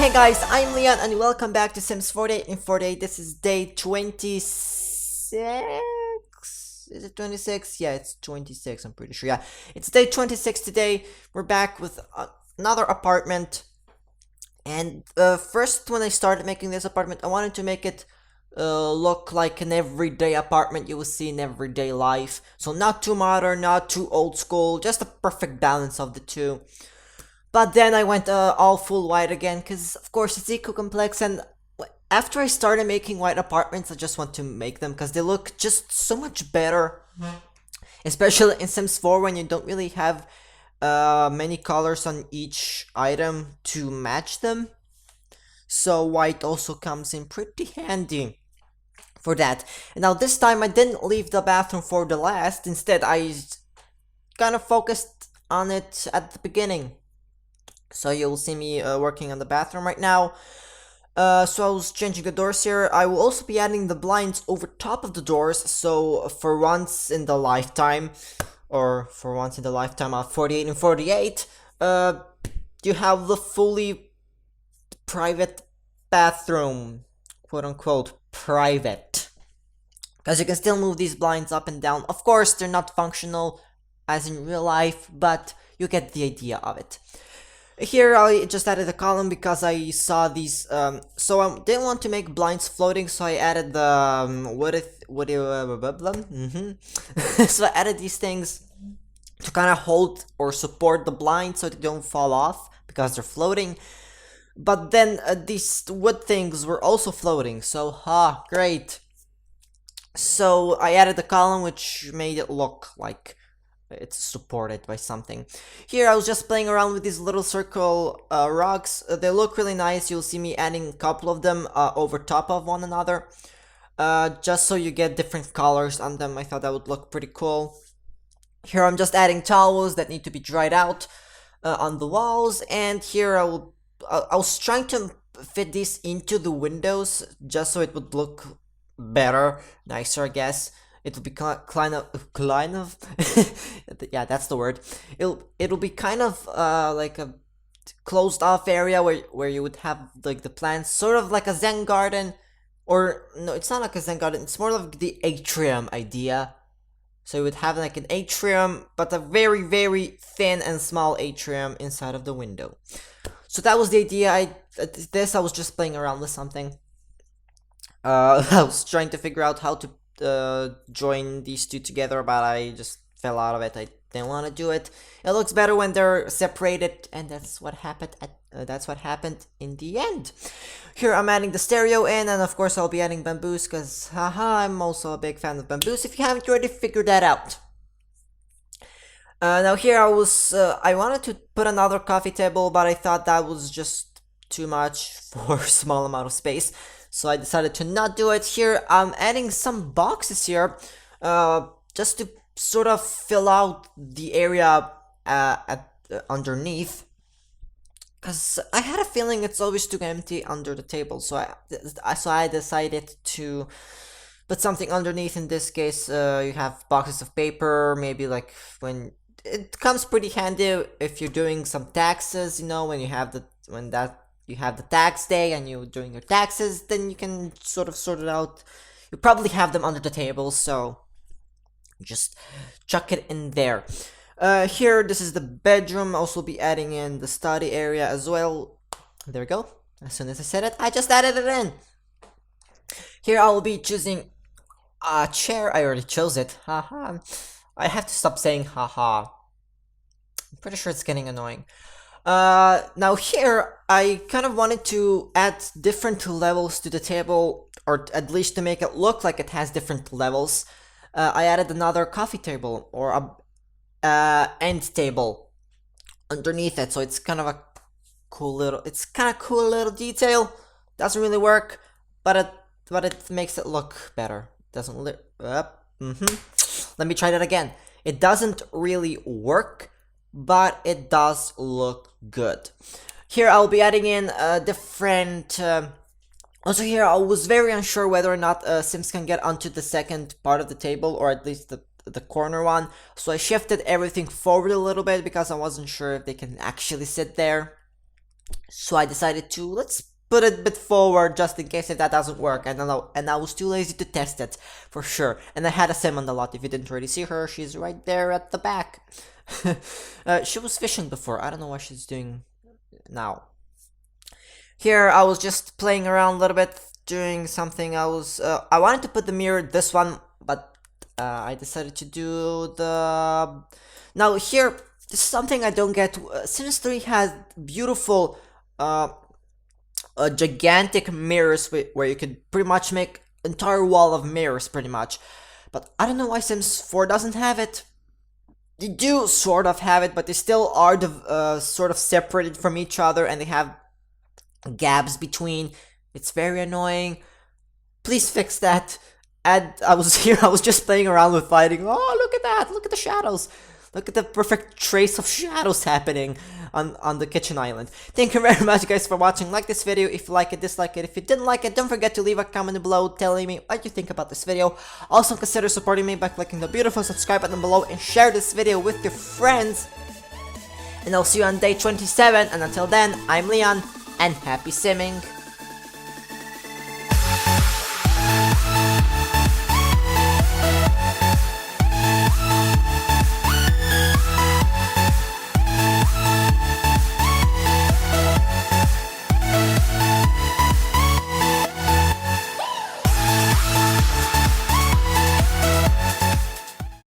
Hey guys, I'm Leon and welcome back to Sims 48 in 48. This is day 26. Is it 26? Yeah, it's 26, I'm pretty sure. Yeah, it's day 26 today. We're back with another apartment. And first, when I started making this apartment, I wanted to make it look like an everyday apartment you will see in everyday life. So not too modern, not too old school, just a perfect balance of the two. But then I went all full white again, because of course it's eco-complex, and after I started making white apartments, I just want to make them because they look just so much better. Especially in Sims 4 when you don't really have many colors on each item to match them. So white also comes in pretty handy for that. And now this time I didn't leave the bathroom for the last, instead I kind of focused on it at the beginning. So you'll see me working on the bathroom right now. So I was changing the doors here. I will also be adding the blinds over top of the doors. So for once in the lifetime, of 48 and 48, you have the fully private bathroom, quote unquote private. Because you can still move these blinds up and down. Of course, they're not functional as in real life, but you get the idea of it. Here I just added a column because I saw these, so I didn't want to make blinds floating, so I added the, so I added these things to kind of hold or support the blinds so they don't fall off because they're floating. But then these wood things were also floating, so great. So I added the column which made it look like it's supported by something. Here I was just playing around with these little circle rocks. They look really nice. You'll see me adding a couple of them over top of one another. Just so you get different colors on them. I thought that would look pretty cool. Here I'm just adding towels that need to be dried out on the walls. And here I was trying to fit these into the windows just so it would look better, nicer I guess. It will be kind of yeah, that's the word. It'll be kind of like a closed off area where you would have like the plants, sort of like a Zen garden, or no, it's not like a Zen garden. It's more like the atrium idea. So you would have like an atrium, but a very very thin and small atrium inside of the window. So that was the idea. I was just playing around with something. I was trying to figure out how to join these two together, but I just fell out of it. I didn't want to do it. It looks better when they're separated, and that's what happened. That's what happened in the end. Here I'm adding the stereo in, and of course I'll be adding bamboos because, I'm also a big fan of bamboos. If you haven't already figured that out. Now here I wanted to put another coffee table, but I thought that was just too much for a small amount of space. So I decided to not do it. Here I'm adding some boxes here, just to sort of fill out the area underneath. Cause I had a feeling it's always too empty under the table, so I decided to put something underneath. In this case, you have boxes of paper. Maybe like when it comes pretty handy if you're doing some taxes. You know, when you have you have the tax day and you're doing your taxes, then you can sort of sort it out. You probably have them under the table, so just chuck it in there. Here, this is the bedroom. Also be adding in the study area as well. There we go. As soon as I said it, I just added it in. Here I will be choosing a chair. I already chose it. Haha. I have to stop saying haha. I'm pretty sure it's getting annoying. Now here, I kind of wanted to add different levels to the table, or at least to make it look like it has different levels. I added another coffee table, or a end table underneath it, so it's kind of a cool little detail. Doesn't really work, but it makes it look better. Doesn't Let me try that again. It doesn't really work, but it does look good. Here I'll be adding in different. Also here I was very unsure whether or not Sims can get onto the second part of the table, or at least the corner one. So I shifted everything forward a little bit because I wasn't sure if they can actually sit there. So I decided to let's put it a bit forward just in case if that doesn't work. And I was too lazy to test it for sure. And I had a sim on the lot. If you didn't already see her, she's right there at the back. She was fishing before. I don't know what she's doing now. Here I was just playing around a little bit, doing something. I wanted to put the mirror this one, but I decided to do the. Now here, this is something I don't get. Sims 3 has beautiful, gigantic mirrors where you could pretty much make entire wall of mirrors, pretty much. But I don't know why Sims 4 doesn't have it. They do sort of have it, but they still are sort of separated from each other, and they have gaps between. It's very annoying. Please fix that. And I was here, I was just playing around with fighting. Oh, look at that! Look at the shadows! Look at the perfect trace of shadows happening on the kitchen island. Thank you very much, guys, for watching. Like this video if you like it, dislike it. If you didn't like it, don't forget to leave a comment below telling me what you think about this video. Also, consider supporting me by clicking the beautiful subscribe button below and share this video with your friends. And I'll see you on day 27. And until then, I'm Leon, and happy simming.